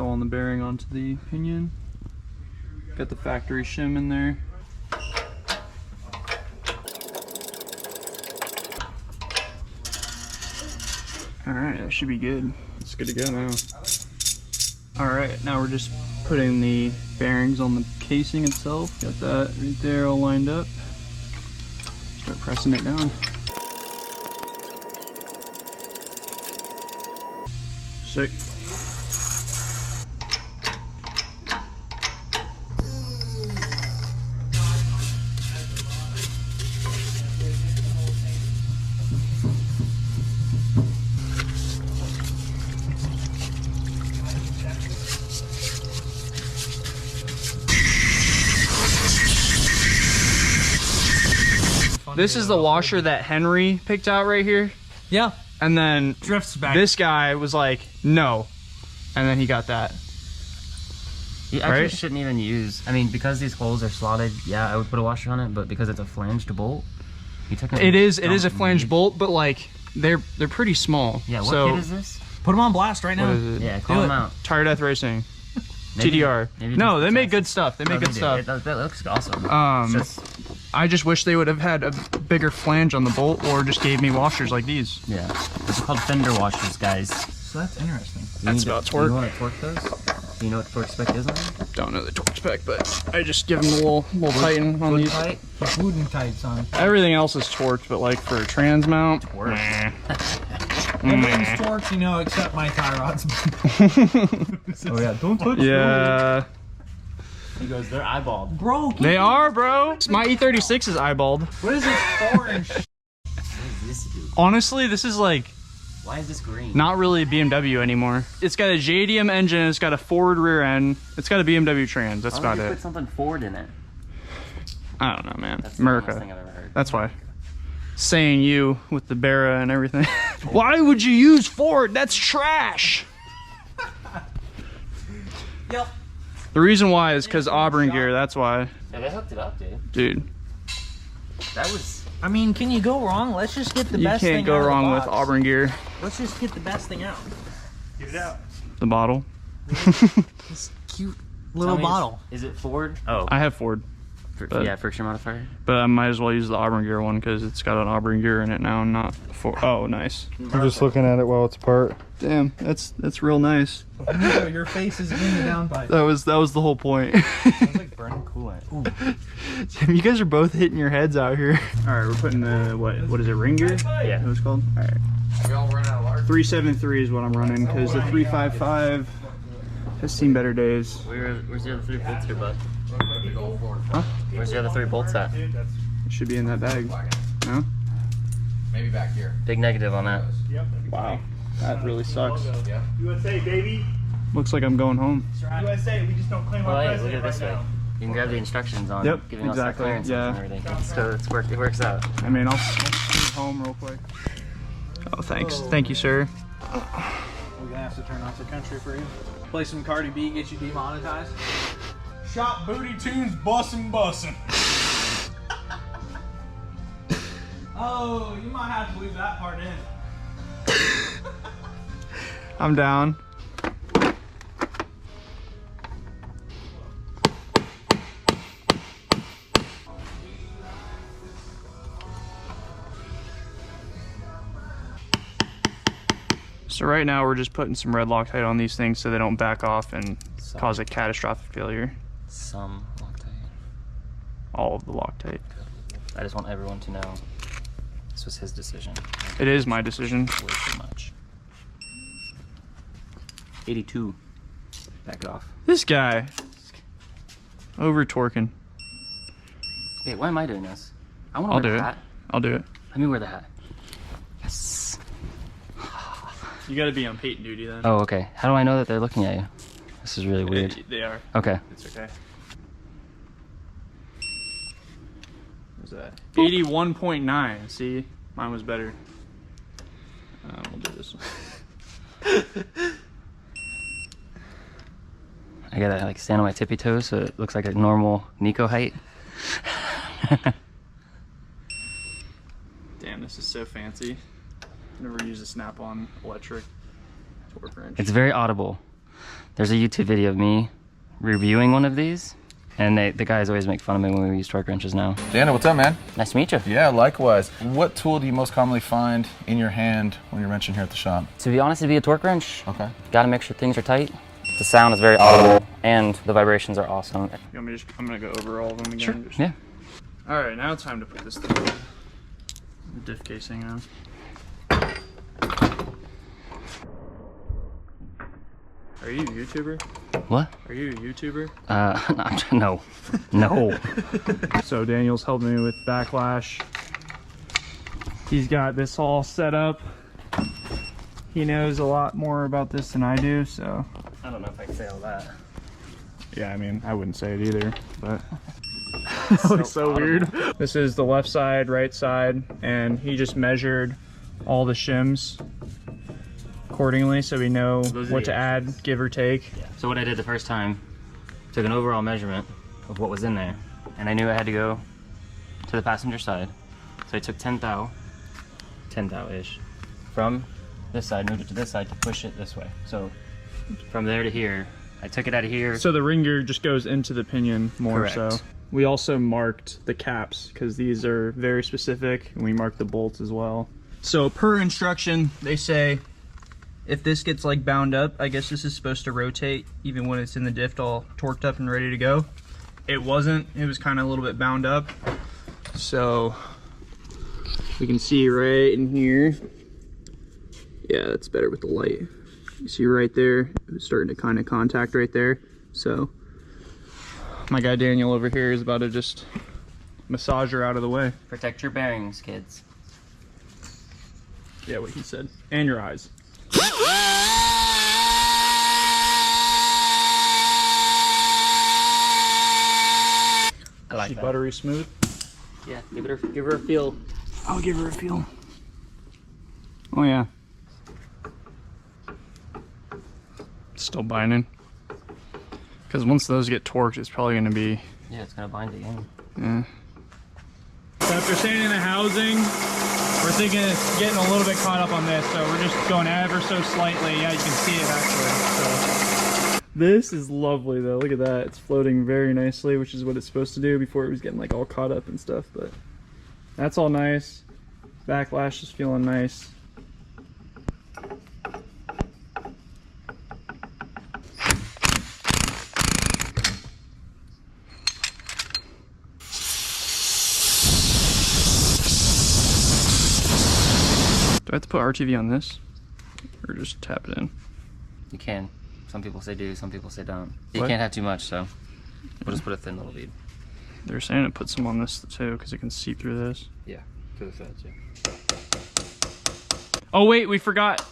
installing the bearing onto the pinion. Got the factory shim in there. Alright, that should be good. It's good to go now. Alright, now we're just putting the bearings on the casing itself. Got that right there all lined up. Start pressing it down. Sick. This is the washer that Henry picked out right here. Yeah. And then drifts back. This guy was like, no. And then he got that. You actually shouldn't even use, I mean, because these holes are slotted, yeah, I would put a washer on it, but because it's a flanged bolt, you technically it is a flanged bolt, but like they're pretty small. Yeah, what kit is this? Put them on blast right now. Yeah, call them out. Tire Death Racing. Maybe, TDR. Maybe no, they make good stuff. They make good stuff. That looks awesome. I just wish they would have had a bigger flange on the bolt or just gave me washers like these. Yeah. It's called fender washers, guys. So that's interesting. That's about torque. Do you want to torque those? Do you know what the torque spec is on them? Don't know the torque spec, but I just give them a little tighten on these. Tight? Wooden tight, son. Everything else is torqued, but like for a trans mount, Everything's torqued, you know, except my tie rods. Oh yeah, don't touch yeah. He goes, they're eyeballed. Bro, They are, bro. My E46 is eyeballed. what is this orange? What does this do? Honestly, this is like Why is this green? not really a BMW anymore. It's got a JDM engine, it's got a forward rear end, it's got a BMW trans, that's about Why would you it. put something forward in it? I don't know, man. That's the dumbest thing America. I've ever heard. That's why. Saying you with the Barra and everything. Why would you use Ford? That's trash. Yep. The reason why is because Auburn Gear, that's why. Yeah, they hooked it up, dude. Dude, That was... I mean, can you go wrong? Let's just get the you best thing can't go out of the wrong with box. Auburn Gear. Let's just get the best thing out. Get it out. The bottle. This cute little Tell me, bottle. Is it Ford? Oh. I have Ford, but- Yeah, friction modifier. but I might as well use the Auburn Gear one because it's got an Auburn Gear in it now and not Ford. Oh, nice. I'm just looking at it while it's apart. Damn, that's real nice. Your face is in the downpipe. That was the whole point. Sounds like burning coolant. Damn, you guys are both hitting your heads out here. All right, we're putting the what is it, ring gear? Yeah. That was called. All right. 373 is what I'm running because the 355 has seen better days. Where's the other 3 bolts here, bud? Huh? Where's the other 3 bolts at? It should be in that bag. No? Maybe back here. Big negative on that. Wow, that really sucks. USA, baby. Looks like I'm going home. USA, we just don't claim Well, our hey, look president at it this right way. now. You can grab the instructions on Yep, giving exactly, us that clearance yeah. and everything. So it works out. I mean, I'll shoot home real quick. Oh, thanks. Thank you, sir. We're gonna have to turn off the country for you. Play some Cardi B, get you demonetized. Shop booty tunes, bussin'. Oh, you might have to leave that part in. I'm down. So right now we're just putting some red Loctite on these things so they don't back off and cause a catastrophic failure. Some Loctite. All of the Loctite. I just want everyone to know this was his decision. It is my decision. Way too much. 82. Back it off. This guy. Over torquing. Wait, why am I doing this? I want I'll to do wear it. the hat. I'll do it. Let me wear the hat. Yes. You gotta be on Peyton duty then. Oh, okay. How do I know that they're looking at you? This is really weird. They are. Okay. It's okay. What's that? 81.9. See? Mine was better. We'll do this one. I gotta like stand on my tippy toes so it looks like a normal Nico height. Damn, this is so fancy. Never used a snap-on electric torque wrench. It's very audible. There's a YouTube video of me reviewing one of these, and the guys always make fun of me when we use torque wrenches now. Daniel, what's up, man? Nice to meet you. Yeah, likewise. What tool do you most commonly find in your hand when you're wrenching here at the shop? To be honest, it'd be a torque wrench. Okay. Gotta make sure things are tight. The sound is very audible, and the vibrations are awesome. You want me to I'm gonna go over all of them again. Sure. Just... Yeah. All right, now it's time to put this thing on. The diff casing on. Are you a YouTuber? What? Are you a YouTuber? No. No. So Daniel's helping me with backlash. He's got this all set up. He knows a lot more about this than I do, so. I don't know if I can say all that. Yeah, I mean, I wouldn't say it either, but. That looks so weird. This is the left side, right side, and he just measured all the shims accordingly, so we know what to add, give or take. Yeah. So what I did the first time, took an overall measurement of what was in there, and I knew I had to go to the passenger side. So I took 10 thou-ish, from this side, moved it to this side to push it this way. So from there to here, I took it out of here. So the ring gear just goes into the pinion more. Correct. So. We also marked the caps because these are very specific, and we marked the bolts as well. So per instruction, they say if this gets like bound up, I guess this is supposed to rotate even when it's in the diff all torqued up and ready to go. It wasn't, it was kind of a little bit bound up. So we can see right in here. Yeah, that's better with the light. You see right there, it was starting to kind of contact right there. So my guy Daniel over here is about to just massage her out of the way. Protect your bearings, kids. Yeah, what he said. And your eyes. I like She's that. buttery smooth. Yeah, give her a feel. I'll give her a feel. Oh yeah. Still binding. Because once those get torqued, it's probably going to be... Yeah, it's gonna bind again. Yeah. So after sanding the housing, we're thinking it's getting a little bit caught up on this, so we're just going ever so slightly. Yeah, you can see it actually. So. This is lovely though, look at that. It's floating very nicely, which is what it's supposed to do before it was getting like all caught up and stuff, but that's all nice. Backlash is feeling nice. Do I have to put RTV on this? Or just tap it in? You can. Some people say do, some people say don't. You What? can't have too much, so we'll just put a thin little bead. They're saying to put some on this too, because it can see through this. Yeah, to the sides, yeah. Oh wait, we forgot.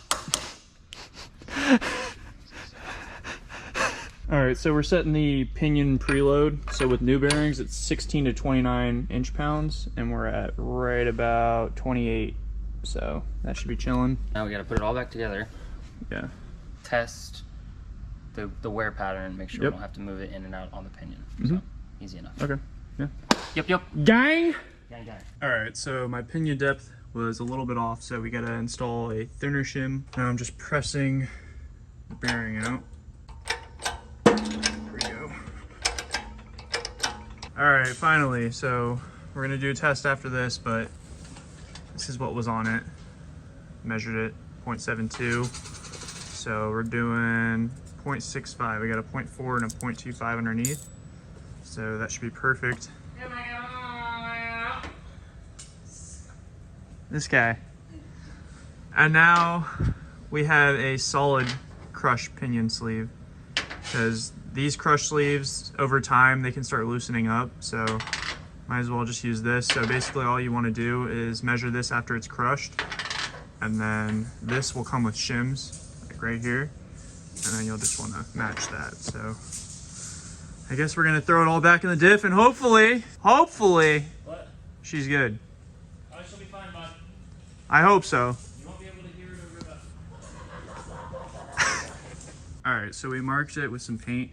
Alright, so we're setting the pinion preload. So with new bearings, it's 16 to 29 inch-pounds, and we're at right about 28. So that should be chilling. Now we gotta put it all back together. Yeah. Test the wear pattern, make sure Yep. we don't have to move it in and out on the pinion. Mhm. So, easy enough. Okay. Yeah. Yep. Gang! Gang. Alright, so my pinion depth was a little bit off, so we gotta install a thinner shim. Now I'm just pressing the bearing out. There we go. Alright, finally, so we're gonna do a test after this, but this is what was on it. Measured it, 0.72. So we're doing 0.65. We got a 0.4 and a 0.25 underneath. So that should be perfect. This guy. And now we have a solid crush pinion sleeve, because these crush sleeves over time they can start loosening up, so might as well just use this. So basically all you want to do is measure this after it's crushed, and then this will come with shims like right here, and then you'll just want to match that. So I guess we're gonna throw it all back in the diff, and hopefully What? she's good. I shall be fine, bud. I hope so. You won't be able to hear it over the... Alright, so we marked it with some paint,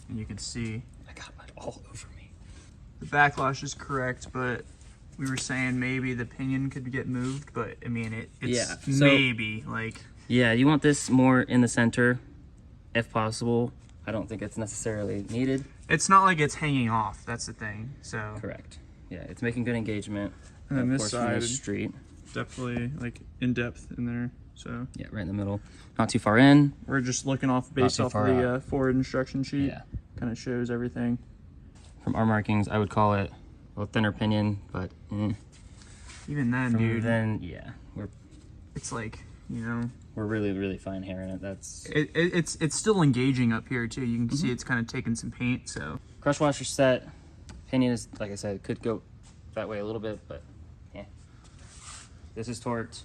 and you can see I got mud all over me. the backlash is correct, but we were saying maybe the pinion could get moved, but I mean it's Yeah, so- maybe like Yeah, you want this more in the center, if possible. I don't think it's necessarily needed. It's not like it's hanging off. That's the thing. So Correct. Yeah, it's making good engagement. And then of this course, from side, the street. definitely like in depth in there. So Yeah, right in the middle. Not too far in. we're just looking off based too off far of the forward instruction sheet. Yeah. Kind of shows everything. From our markings, I would call it a thinner pinion, but Even then, from dude, then, yeah, it's like, you know, we're really fine hair in it. That's it's still engaging up here too. You can see it's kind of taking some paint. So crush washer set. Pinion is, like I said, could go that way a little bit, but yeah. This is torqued.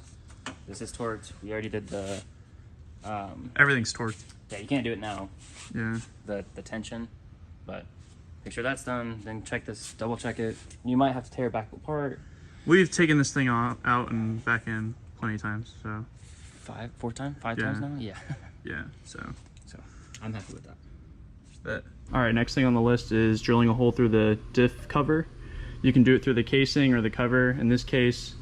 This is torqued. We already did the. everything's torqued. Yeah, you can't do it now. Yeah. The tension, but make sure that's done. Then check this. Double check it. You might have to tear it back apart. We've taken this thing out and back in plenty of times. So 5 times now. Yeah. yeah. So I'm happy with that. All right, next thing on the list is drilling a hole through the diff cover. You can do it through the casing or the cover. In this case,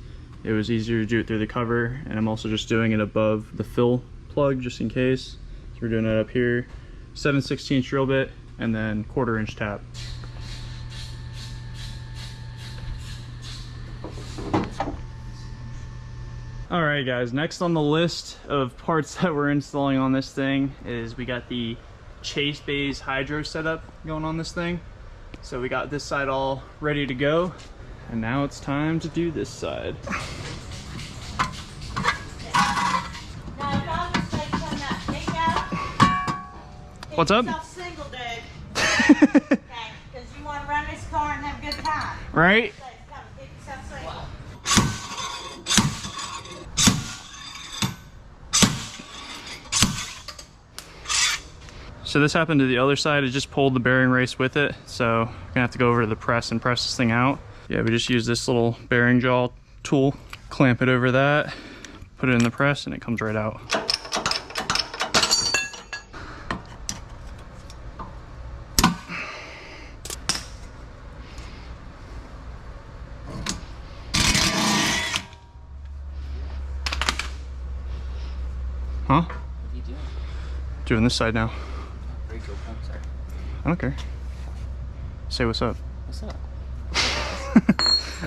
it was easier to do it through the cover, and I'm also just doing it above the fill plug just in case. So we're doing it up here. 7/16 drill bit and then 1/4 inch tap. All right guys, next on the list of parts that we're installing on this thing is we got the chase bays hydro setup going on this thing. So we got this side all ready to go, and now it's time to do this side. What's up? Single, dude. Okay, because you want to run this car and have a good time. Right? So come get yourself single. So this happened to the other side. It just pulled the bearing race with it. So we're gonna have to go over to the press and press this thing out. Yeah, we just use this little bearing jaw tool, clamp it over that, put it in the press, and it comes right out. Huh? What are you doing? Doing this side now. Very cool. Oh, sorry. I don't care. Say what's up. What's up?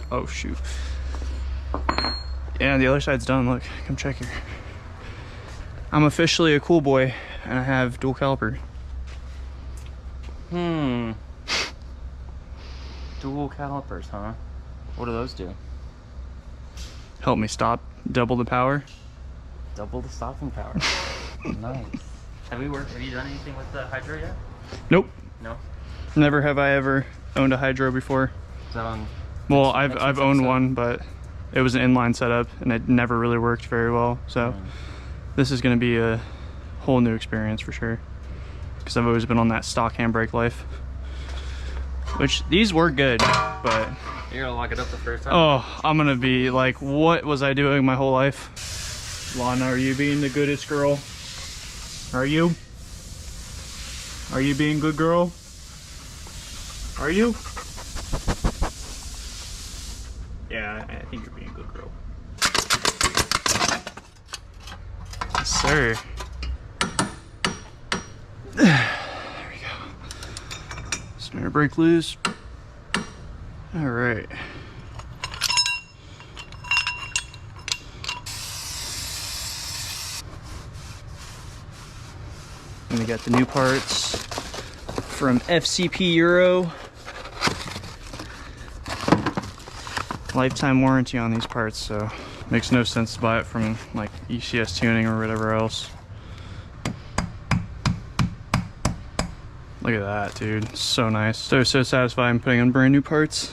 Oh shoot. Yeah, the other side's done. Look, come check here. I'm officially a cool boy and I have dual caliper. Dual calipers, huh? What do those do? Help me stop, double the power. Double the stopping power. Nice. Have you done anything with the hydro yet? Nope. No? Never have I ever owned a hydro before. Is that on? Well, I've owned one, but it was an inline setup and it never really worked very well. So this is going to be a whole new experience for sure. Because I've always been on that stock handbrake life. Which, these were good, but... You're gonna lock it up the first time? Oh, I'm gonna be like, what was I doing my whole life? Lana, are you being the goodest girl? Are you? Are you being good girl? Are you? Yeah, I think you're being a good girl. Yes, sir. There we go. Snare brake loose. All right. And we got the new parts from FCP Euro. Lifetime warranty on these parts, so makes no sense to buy it from like ECS Tuning or whatever else. Look at that, dude. So nice. So satisfying putting on brand new parts.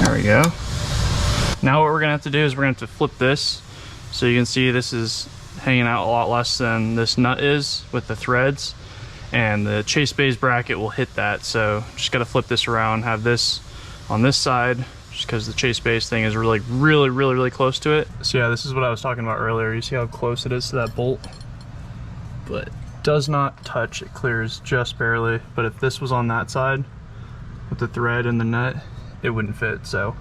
There we go. Now what we're gonna have to do is we're gonna have to flip this. So you can see this is hanging out a lot less than this nut is with the threads. And the chase bays bracket will hit that. So just gotta flip this around, have this on this side, just because the chase base thing is really close to it. So yeah, this is what I was talking about earlier. You see how close it is to that bolt? But it does not touch, it clears just barely. But if this was on that side with the thread and the nut, it wouldn't fit. So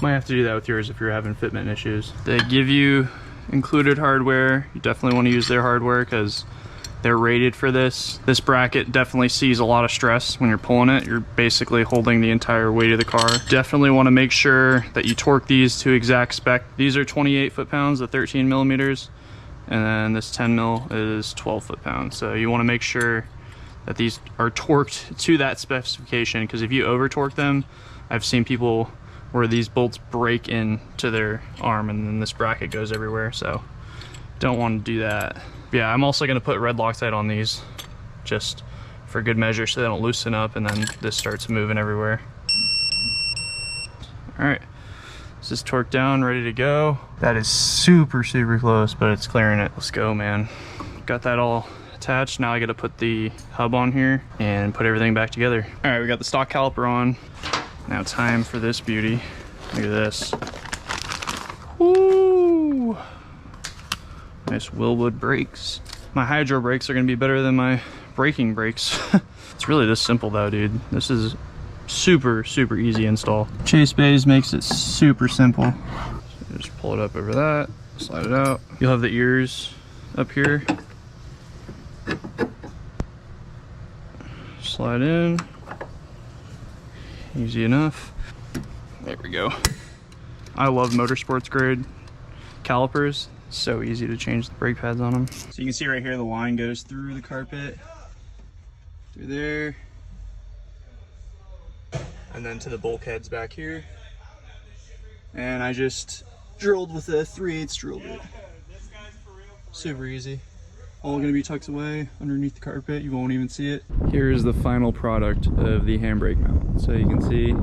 Might have to do that with yours if you're having fitment issues. They give you included hardware. You definitely want to use their hardware because they're rated for this. This bracket definitely sees a lot of stress when you're pulling it. You're basically holding the entire weight of the car. Definitely want to make sure that you torque these to exact spec. These are 28 foot-pounds, the 13 millimeters, and then this 10 mil is 12 foot-pounds. So you want to make sure that these are torqued to that specification, because if you over torque them, I've seen people where these bolts break into their arm and then this bracket goes everywhere, so don't want to do that. Yeah, I'm also going to put red Loctite on these just for good measure so they don't loosen up and then this starts moving everywhere. Alright, this is torqued down, ready to go. That is super close, but it's clearing it. Let's go, man. Got that all attached. Now I got to put the hub on here and put everything back together. Alright, we got the stock caliper on. Now time for this beauty. Look at this. Woo! Nice Willwood brakes. My hydro brakes are gonna be better than my braking brakes. It's really this simple though, dude. This is super easy install. Chase bays makes it super simple. So just pull it up over that, slide it out. You'll have the ears up here. Slide in. Easy enough. There we go. I love motorsports grade calipers. So easy to change the brake pads on them. So you can see right here the line goes through the carpet, through there, and then to the bulkheads back here. And I just drilled with a 3/8 drill bit. Super easy. All gonna be tucked away underneath the carpet. You won't even see it. Here's the final product of the handbrake mount. So you can see,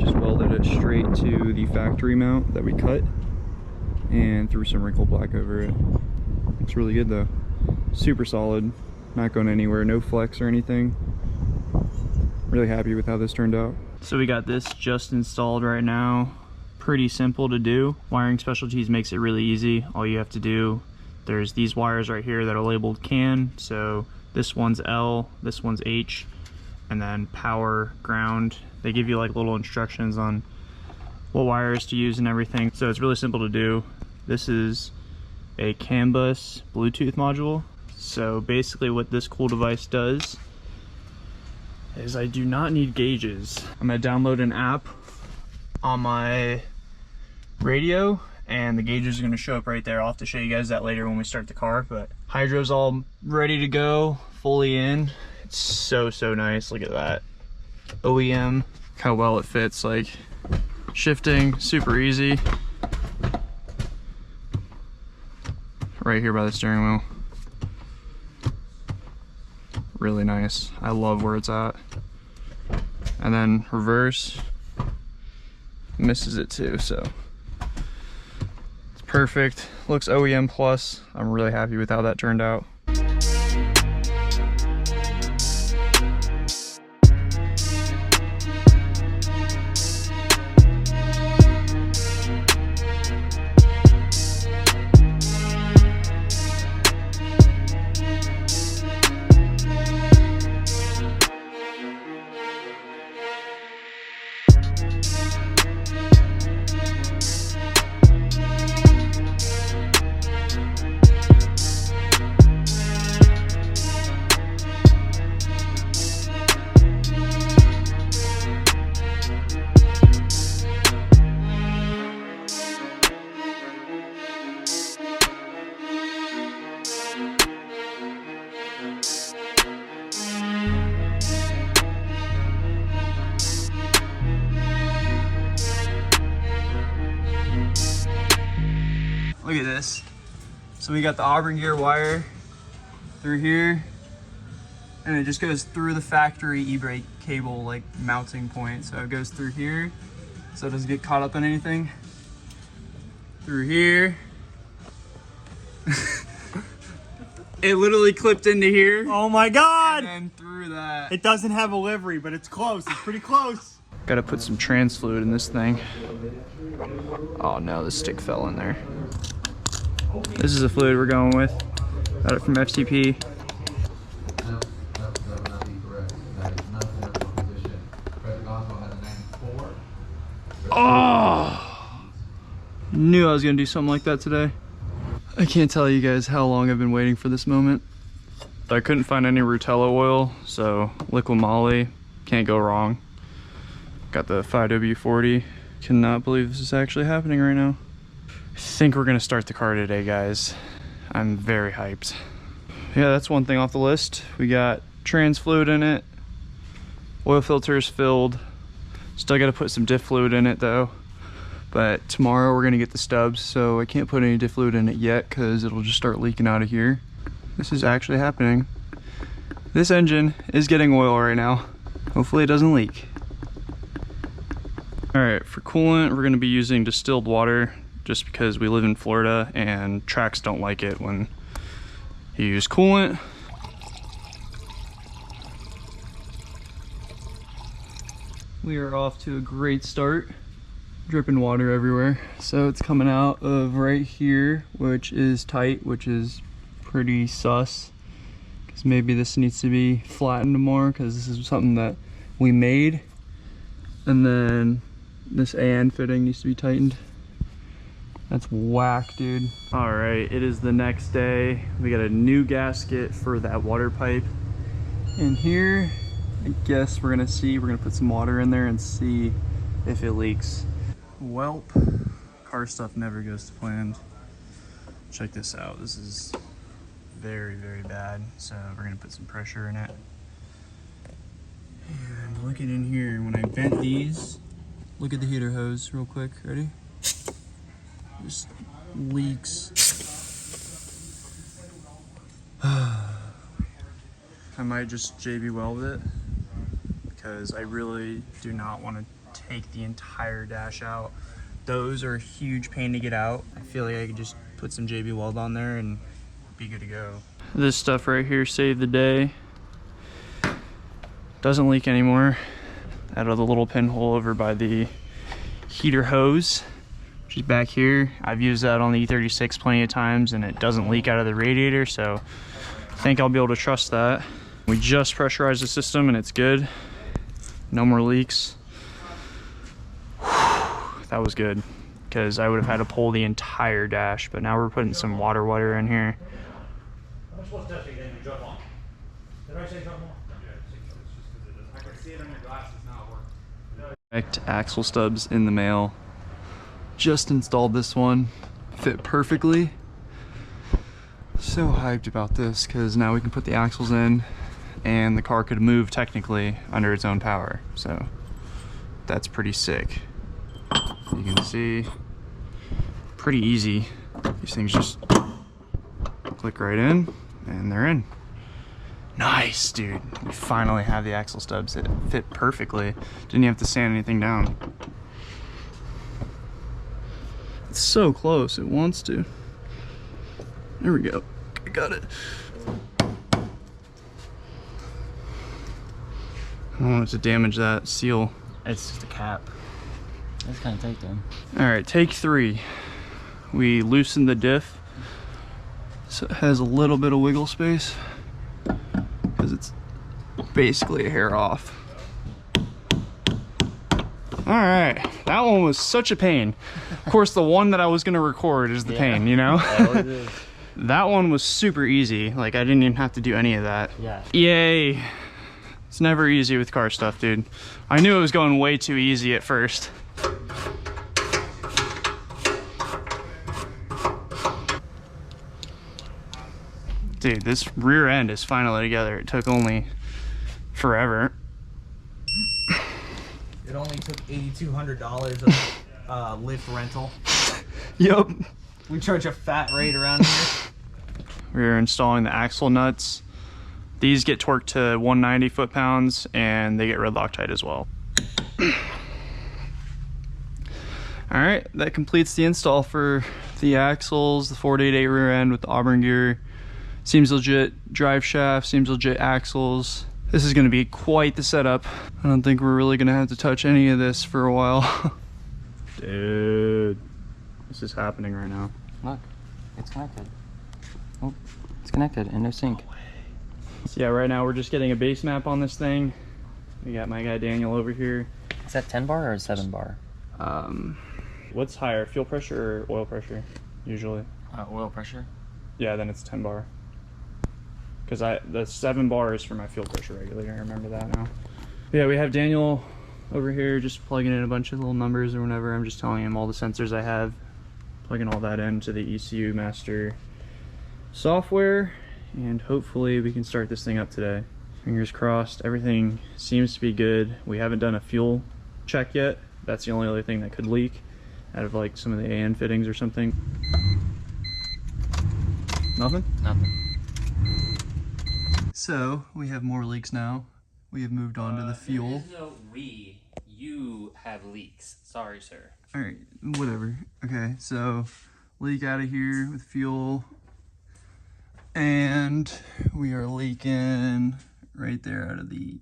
just welded it straight to the factory mount that we cut and threw some wrinkle black over it. It's really good though. Super solid, not going anywhere, no flex or anything. Really happy with how this turned out. So we got this just installed right now. Pretty simple to do. Wiring Specialties makes it really easy. All you have to do, there's these wires right here that are labeled CAN. So this one's L, this one's H, and then power, ground. They give you like little instructions on what wires to use and everything. So it's really simple to do. This is a CAN bus Bluetooth module. So basically what this cool device does is I do not need gauges. I'm gonna download an app on my radio and the gauges are gonna show up right there. I'll have to show you guys that later when we start the car, but hydro's all ready to go, fully in. It's so nice, look at that. OEM, look how well it fits, like shifting, super easy. Right here by the steering wheel. Really nice. I love where it's at. And then reverse misses it too, so it's perfect. Looks OEM plus. I'm really happy with how that turned out. Look at this. So we got the Auburn Gear wire through here, and it just goes through the factory e-brake cable like mounting point. So it goes through here, so it doesn't get caught up in anything. Through here. It literally clipped into here. Oh my God! And then through that. It doesn't have a livery, but it's close. It's pretty close. Gotta put some trans fluid in this thing. Oh no, the stick fell in there. This is the fluid we're going with. Got it from FTP. Oh! knew I was gonna do something like that today. I can't tell you guys how long I've been waiting for this moment. I couldn't find any Rutella oil, so liquid moly, can't go wrong. Got the 5W40. Cannot believe this is actually happening right now. I think we're gonna start the car today, guys. I'm very hyped. Yeah, that's one thing off the list. We got trans fluid in it. Oil filter is filled. Still gotta put some diff fluid in it though. But tomorrow we're gonna get the stubs, so I can't put any diff fluid in it yet because it'll just start leaking out of here. This is actually happening. This engine is getting oil right now. Hopefully it doesn't leak. All right, for coolant, we're gonna be using distilled water just because we live in Florida and tracks don't like it when you use coolant. We are off to a great start. Dripping water everywhere. So it's coming out of right here, which is tight, which is pretty sus. Because maybe this needs to be flattened more because this is something that we made. And then this AN fitting needs to be tightened. That's whack, dude. All right, it is the next day. We got a new gasket for that water pipe in here. I guess we're gonna put some water in there and see if it leaks. Welp, car stuff never goes to plan. Check this out. This is very, very bad. So we're gonna put some pressure in it. And look at in here, when I bent these, look at the heater hose real quick, ready? Just leaks. I might just JB weld it because I really do not want to take the entire dash out. Those are a huge pain to get out. I feel like I could just put some JB weld on there and be good to go. This stuff right here saved the day. Doesn't leak anymore out of the little pinhole over by the heater hose, which is back here. I've used that on the E46 plenty of times and it doesn't leak out of the radiator, so I think I'll be able to trust that. We just pressurized the system and it's good. No more leaks. That was good because I would have had to pull the entire dash, but now we're putting some water in here. Direct axle stubs in the mail. Just installed this one. Fit perfectly. So hyped about this because now we can put the axles in and the car could move technically under its own power. So that's pretty sick. You can see, pretty easy. These things just click right in and they're in. Nice, dude. We finally have the axle stubs that fit perfectly. Didn't even have to sand anything down. It's so close, it wants to. There we go. I got it. I don't want it to damage that seal. It's just a cap. That's kind of tight then. All right, take 3. We loosened the diff so it has a little bit of wiggle space because it's basically a hair off. All right, that one was such a pain. Of course, the one that I was gonna record is the pain, you know? That one was super easy. Like, I didn't even have to do any of that. Yeah. Yay. It's never easy with car stuff, dude. I knew it was going way too easy at first. Dude, this rear end is finally together. It took only forever. It only took $8,200 of lift rental. Yep. We charge a fat rate around here. We're installing the axle nuts. These get torqued to 190 foot-pounds and they get red Loctite as well. All right, that completes the install for the axles, the 488 rear end with the Auburn Gear. Seems legit drive shaft, seems legit axles. This is gonna be quite the setup. I don't think we're really gonna have to touch any of this for a while. Dude, this is happening right now. Look, it's connected. Oh, it's connected and no sync. So yeah, right now we're just getting a base map on this thing. We got my guy Daniel over here. Is that 10 bar or 7 bar? What's higher, fuel pressure or oil pressure, usually? Oil pressure. Yeah, then it's 10 bar. Because the 7 bar is for my fuel pressure regulator, I remember that now. Yeah, we have Daniel over here just plugging in a bunch of little numbers or whatever. I'm just telling him all the sensors I have, plugging all that into the ECU master software, and hopefully we can start this thing up today. Fingers crossed, everything seems to be good. We haven't done a fuel check yet. That's the only other thing that could leak out of like some of the AN fittings or something. Nothing? Nothing. So we have more leaks now. We have moved on to the fuel. There is no we. You have leaks. Sorry, sir. All right, whatever. Okay, so leak out of here with fuel, and we are leaking right there out of the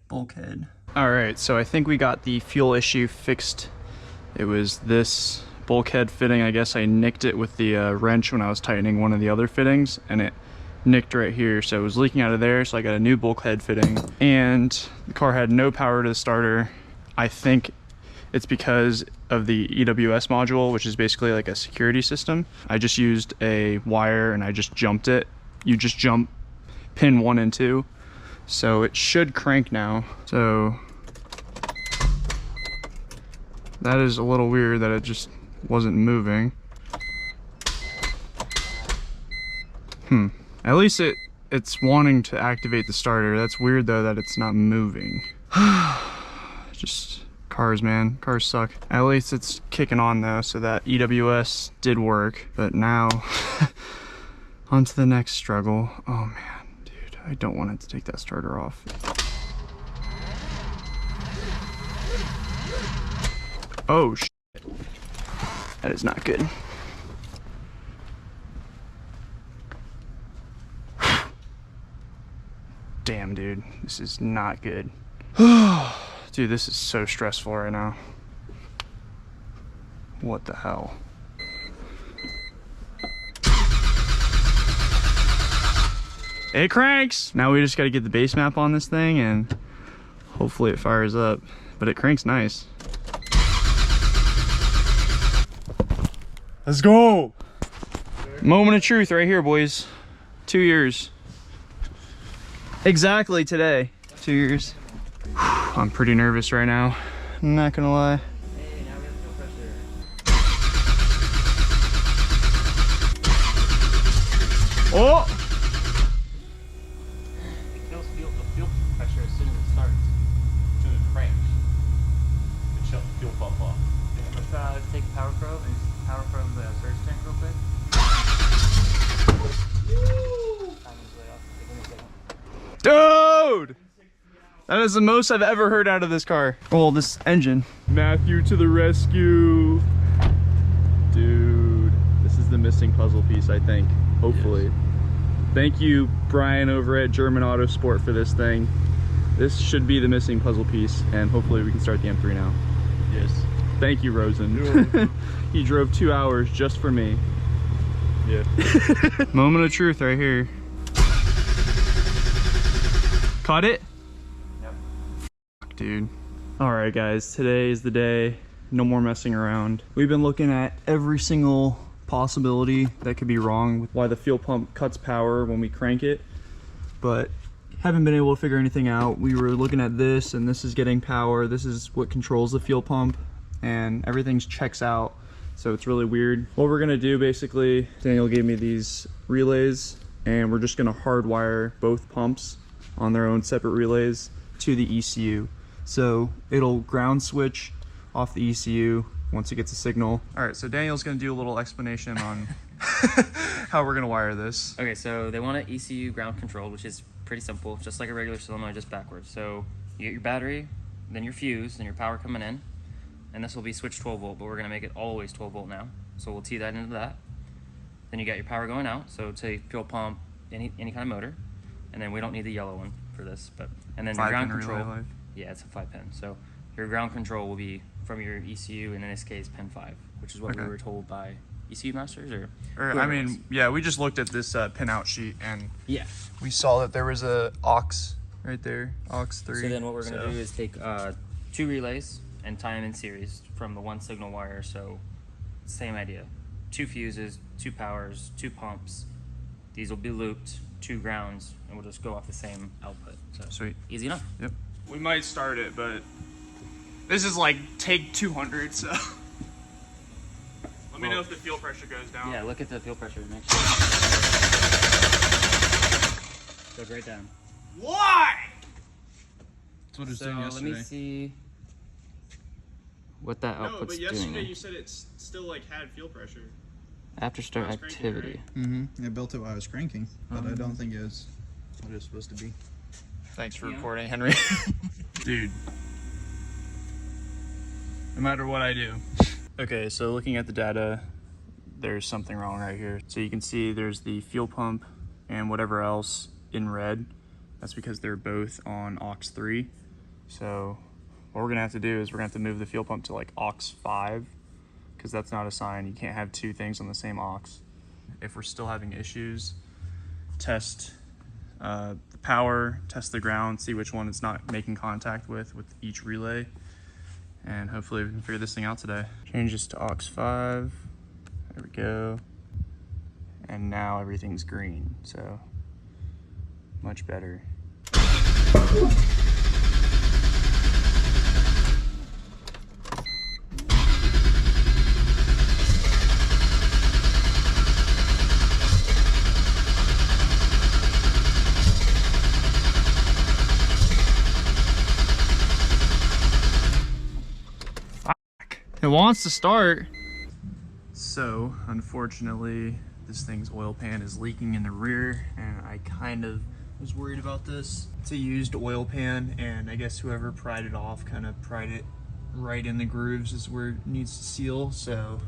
bulkhead. All right, so I think we got the fuel issue fixed. It was this bulkhead fitting. I guess I nicked it with the wrench when I was tightening one of the other fittings, and it nicked right here, so it was leaking out of there. So I got a new bulkhead fitting, and the car had no power to the starter. I think it's because of the EWS module, which is basically like a security system. I just used a wire and I just jumped it. You just jump pin 1 and 2, so it should crank now. So that is a little weird that it just wasn't moving. At least it's wanting to activate the starter. That's weird though that it's not moving. Just cars, man. Cars suck. At least it's kicking on though, so that EWS did work. But now, on to the next struggle. Oh man, dude, I don't want it to take that starter off. Oh shit. That is not good. Damn, dude, this is not good. Dude, this is so stressful right now. What the hell? It cranks! Now we just gotta get the base map on this thing and hopefully it fires up. But it cranks nice. Let's go! Moment of truth right here, boys. 2 years. Exactly today. 2 years. I'm pretty nervous right now. I'm not gonna lie. Hey, now we have fuel pressure. Oh! It kills the fuel pressure as soon as it starts. As soon as it cranks, it shuts the fuel pump off. Let's take a power probe and just power probe the surge tank real quick. Dude! That is the most I've ever heard out of this car. Oh, this engine. Matthew to the rescue. Dude, this is the missing puzzle piece, I think. Hopefully. Yes. Thank you, Brian over at German Autosport, for this thing. This should be the missing puzzle piece, and hopefully we can start the M3 now. Yes. Thank you, Rosen. He drove 2 hours just for me. Yeah. Moment of truth right here. Caught it? Yep. Fuck, dude. Alright guys, today is the day. No more messing around. We've been looking at every single possibility that could be wrong with why the fuel pump cuts power when we crank it, but haven't been able to figure anything out. We were looking at this, and this is getting power. This is what controls the fuel pump, and everything checks out. So it's really weird. What we're gonna do basically, Daniel gave me these relays, and we're just gonna hardwire both pumps on their own separate relays to the ECU. So it'll ground switch off the ECU once it gets a signal. All right, so Daniel's gonna do a little explanation on how we're gonna wire this. Okay, so they want an ECU ground control, which is pretty simple, just like a regular solenoid, just backwards. So you get your battery, then your fuse, then your power coming in, and this will be switched 12 volt, but we're gonna make it always 12 volt now. So we'll tee that into that. Then you got your power going out, so to fuel pump, any kind of motor. And then we don't need the yellow one for this, but and then your ground control. Yeah, it's a 5-pin. So your ground control will be from your ECU, and in this case, pin 5, which is what we were told by ECU masters, or I mean, yeah, we just looked at this pinout sheet, and yeah, we saw that there was a aux right there, aux 3. So then what we're gonna do is take 2 relays, and tie them in series from the one signal wire. So same idea. 2 fuses, 2 powers, 2 pumps. These will be looped, 2 grounds, and we'll just go off the same output. So Sweet. easy enough. Yep. We might start it, but this is like take 200, so. Let me know if the fuel pressure goes down. Yeah, look at the fuel pressure. Make sure. Goes right down. Why? That's what it was So doing yesterday. let me see what that output's No, but yesterday doing. you said it still like had fuel pressure. After start I was cranking, activity. Mm-hmm. It built it while I was cranking, but I don't think it was what it was supposed to be. Thanks for Yeah. reporting, Henry. Dude. No matter what I do. Okay, so looking at the data, there's something wrong right here. So you can see there's the fuel pump and whatever else in red. That's because they're both on aux 3. So what we're gonna have to do is we're gonna have to move the fuel pump to like aux 5, because that's not a sign. You can't have 2 things on the same aux. If we're still having issues, test the power, test the ground, see which one it's not making contact with each relay, and hopefully we can figure this thing out today. Change this to aux 5. There we go. And now everything's green, so much better. It wants to start. So, unfortunately, this thing's oil pan is leaking in the rear, and I kind of was worried about this. It's a used oil pan, and I guess whoever pried it off kind of pried it right in the grooves is where it needs to seal. So,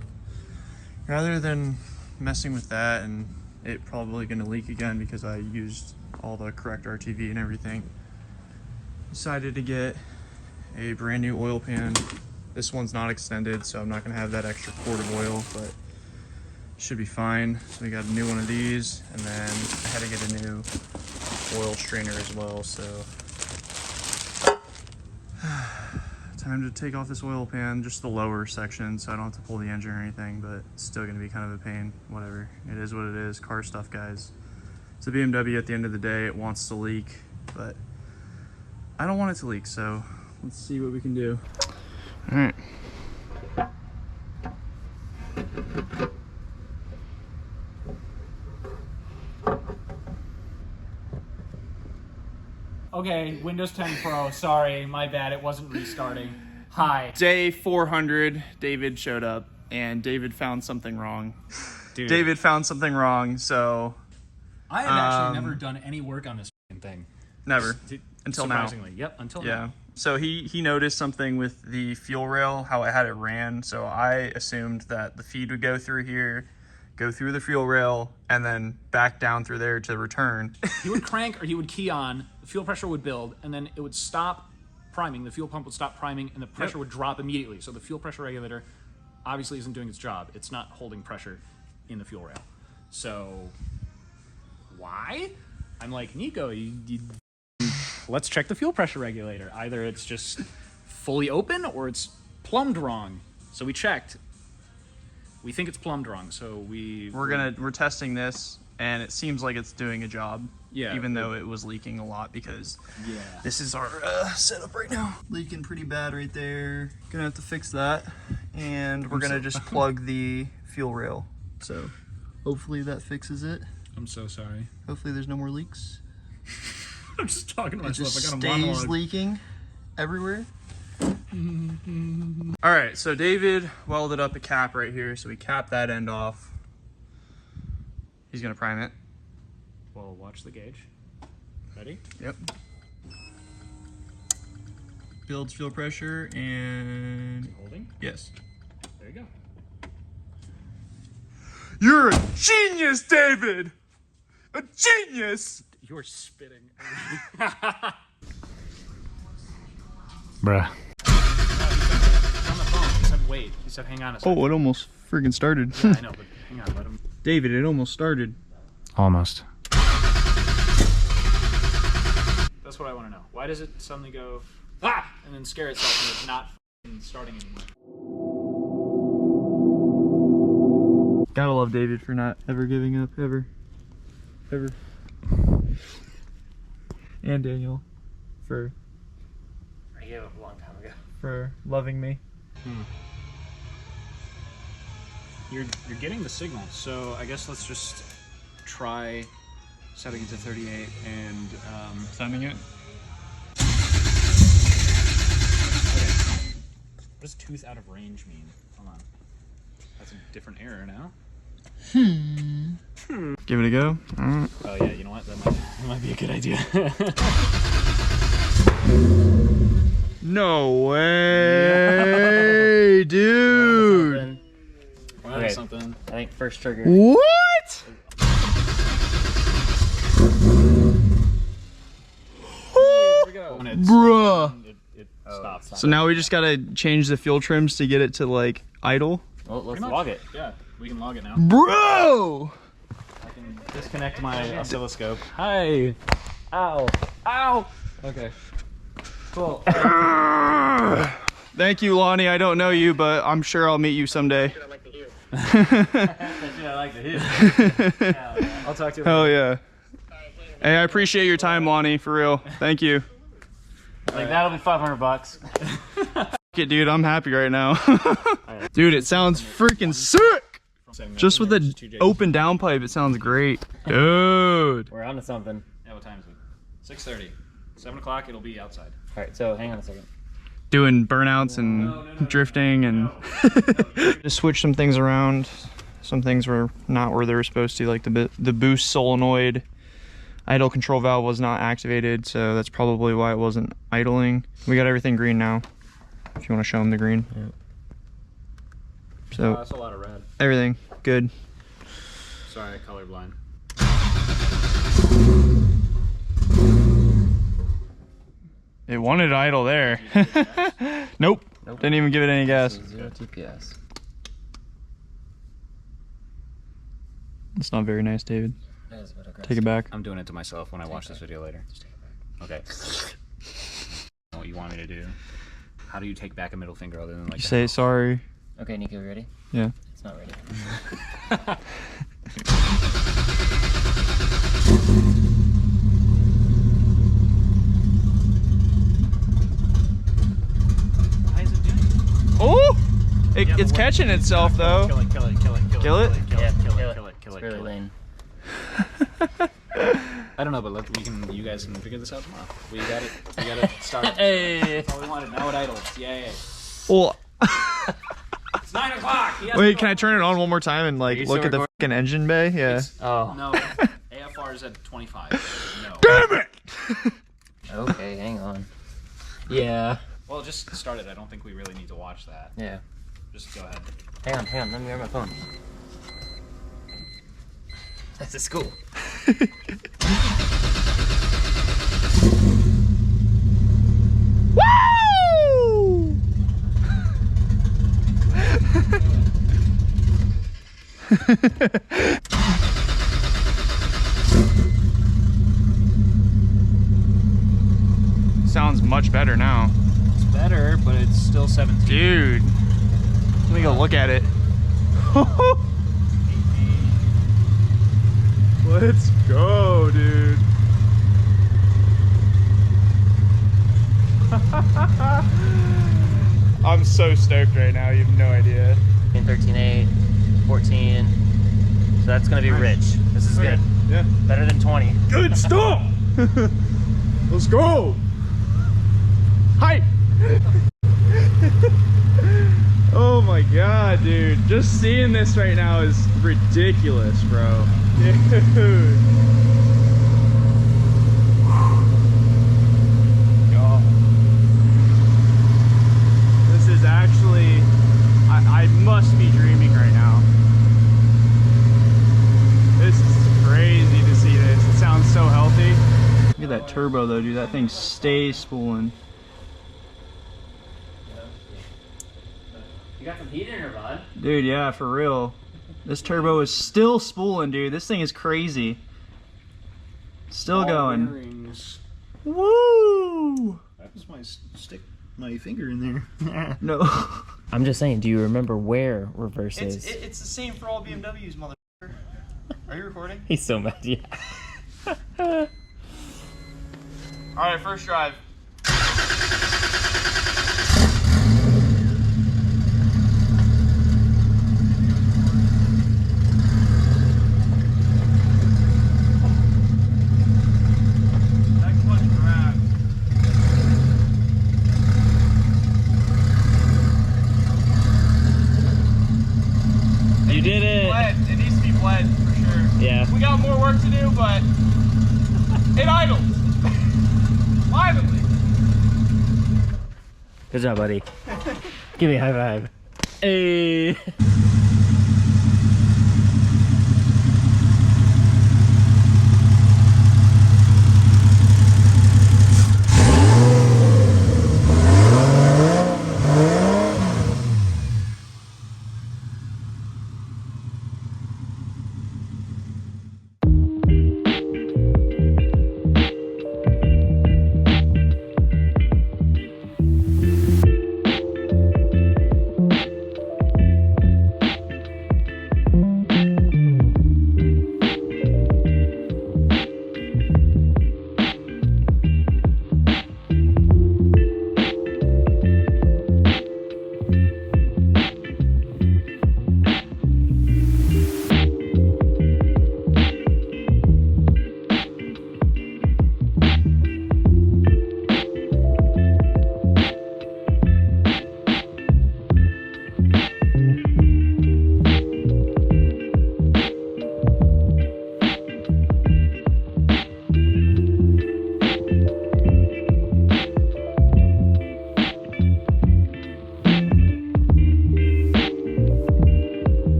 rather than messing with that and it probably gonna leak again because I used all the correct RTV and everything, decided to get a brand new oil pan. This one's not extended, so I'm not gonna have that extra quart of oil, but should be fine. So we got a new one of these, and then I had to get a new oil strainer as well, so. Time to take off this oil pan, just the lower section, so I don't have to pull the engine or anything, but it's still gonna be kind of a pain. Whatever, it is what it is, car stuff, guys. It's a BMW at the end of the day, it wants to leak, but I don't want it to leak, so let's see what we can do. All right. Okay, Windows 10 Pro. Sorry, my bad. It wasn't restarting. Hi. Day 400, David showed up, and David found something wrong. Dude. David found something wrong, so I have actually never done any work on this thing. never. Until now. Surprisingly. Yep, until Yeah. now. So he noticed something with the fuel rail, how it had it ran. So I assumed that the feed would go through here, go through the fuel rail, and then back down through there to return. He would crank or he would key on, the fuel pressure would build, and then it would stop priming. The fuel pump would stop priming, and the pressure would drop immediately. So the fuel pressure regulator obviously isn't doing its job. It's not holding pressure in the fuel rail. So why? I'm like, Nico, let's check the fuel pressure regulator. Either it's just fully open or it's plumbed wrong. So we checked. We think it's plumbed wrong, so we're testing this, and it seems like it's doing a job. Yeah. Even though it was leaking a lot, because yeah. this is our setup right now. Leaking pretty bad right there. Gonna have to fix that, and we're gonna just plug the fuel rail. So hopefully that fixes it. I'm so sorry. Hopefully there's no more leaks. I'm just talking to It myself. just I got a stays monologue. leaking everywhere. All right, so David welded up a cap right here, so we cap that end off. He's gonna prime it. Well, watch the gauge. Ready? Yep. Builds fuel pressure and Holding. yes. There you go. You're a genius, David! A genius! You're spitting. Bruh. He's on the phone. He said, wait. He said, hang on a second. Oh, it almost freaking started. Yeah, I know, but hang on. Let him. David, it almost started. Almost. That's what I want to know. Why does it suddenly go, ah, and then scare itself and it's not starting anymore. Gotta love David for not ever giving up, ever. And Daniel for I gave up a long time ago. loving me. You're getting the signal, so I guess let's just try setting it to 38 and Sending it. okay. What does tooth out of range mean? Hold on. That's a different error now. Give it a go. Oh yeah, you know what? That might be a good idea. No way, dude. Wow, Okay. something. I think first trigger. What? There we go. When it's- Bruh. It stops. So now we just gotta change the fuel trims to get it to like idle. Well, let's Pretty much. log it. Yeah, we can log it now. Bro! I can disconnect my oscilloscope. Hi. Ow. Ow. Okay. Cool. Thank you, Lonnie. I don't know you, but I'm sure I'll meet you someday. That's what I like to hear. I'll talk to you. Hell yeah. Hey, I appreciate your time, Lonnie, for real. Thank you. Like that'll be $500. It, dude, I'm happy right now. Dude, it sounds freaking sick. Just with the open downpipe, it sounds great. Dude. We're on to something. Yeah, what time is it? 6:30. 7 o'clock. It'll be outside. All right, so hang on a second. Doing burnouts and drifting and just switch some things around. Some things were not where they were supposed to, like the boost solenoid idle control valve was not activated, so that's probably why it wasn't idling. We got everything green now, if you want to show them the green. Yeah. So That's a lot of red. everything good. Sorry, colorblind. It wanted to idle there. Nope. Didn't even give it any gas. 0 TPS. It's not very nice, David. That is a bit aggressive. Take it back. I'm doing it to myself when I watch this video later. Just take it back. Okay. What you want me to do? How do you take back a middle finger other than like that? Say sorry. Okay, Nico, you ready? Yeah. It's not ready. Why is it doing it? Oh! It's catching itself though. Kill it, kill it, kill it, kill it. Kill it? Kill Yeah, it, kill kill it, it. kill it, kill it, It's really kill it. lame. I don't know, but you guys can figure this out tomorrow. We got it. We got it started. Hey! That's all we wanted. Now it idles. Yay. Well, It's 9 o'clock. wait, can I turn it on one more time and like you look still at the fucking engine bay? Yeah. Oh. No. AFR is at 25. No. Damn it! Okay, hang on. Yeah. Well, just start it. I don't think we really need to watch that. Yeah. Just go ahead. Hang on, let me grab my phone. This is cool. Woo! Sounds much better now. It's better, but it's still 17. Dude, let me go look at it. Let's go, dude. I'm so stoked right now, you have no idea. 13.8, 14. So that's gonna be rich. This is good. Yeah. Better than 20. Good stuff! Let's go! Hi! Oh my god, dude. Just seeing this right now is ridiculous, bro. Dude. God. This is actually... I must be dreaming right now. This is crazy to see this. It sounds so healthy. Look at that turbo though, dude. That thing stays spooling. You got some heat in her, bud. Dude, yeah, for real. This turbo is still spooling, dude. This thing is crazy. Still going. Bearings. Woo! That was my stick. my finger in there. No. I'm just saying, do you remember where reverse is? It's the same for all BMWs, motherfucker. Are you recording? He's so mad, yeah. Alright, first drive. You did it! It needs to be bled for sure. Yeah. We got more work to do, but it idles. Violently. Good job, buddy. Give me a high five. Hey!